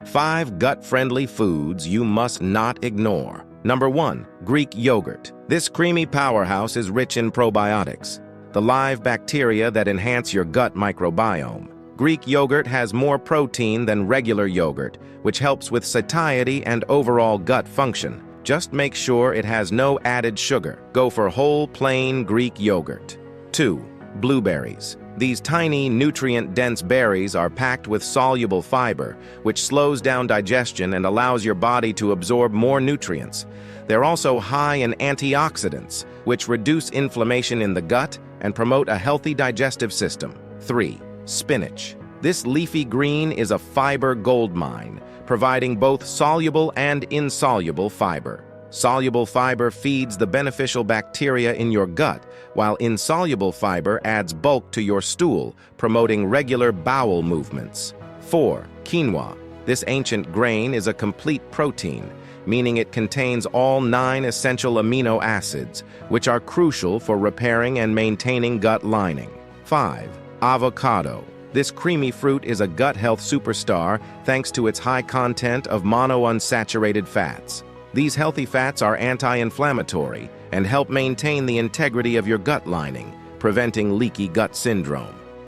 5 gut-friendly foods you must not ignore. Number 1. Greek yogurt. This creamy powerhouse is rich in probiotics, the live bacteria that enhance your gut microbiome. Greek yogurt has more protein than regular yogurt, which helps with satiety and overall gut function. Just make sure it has no added sugar. Go for whole, plain Greek yogurt. 2. Blueberries. These tiny, nutrient-dense berries are packed with soluble fiber, which slows down digestion and allows your body to absorb more nutrients. They're also high in antioxidants, which reduce inflammation in the gut and promote a healthy digestive system. 3. Spinach. This leafy green is a fiber goldmine, providing both soluble and insoluble fiber. Soluble fiber feeds the beneficial bacteria in your gut, while insoluble fiber adds bulk to your stool, promoting regular bowel movements. 4. Quinoa. This ancient grain is a complete protein, meaning it contains all 9 essential amino acids, which are crucial for repairing and maintaining gut lining. 5. Avocado. This creamy fruit is a gut health superstar thanks to its high content of monounsaturated fats. These healthy fats are anti-inflammatory and help maintain the integrity of your gut lining, preventing leaky gut syndrome.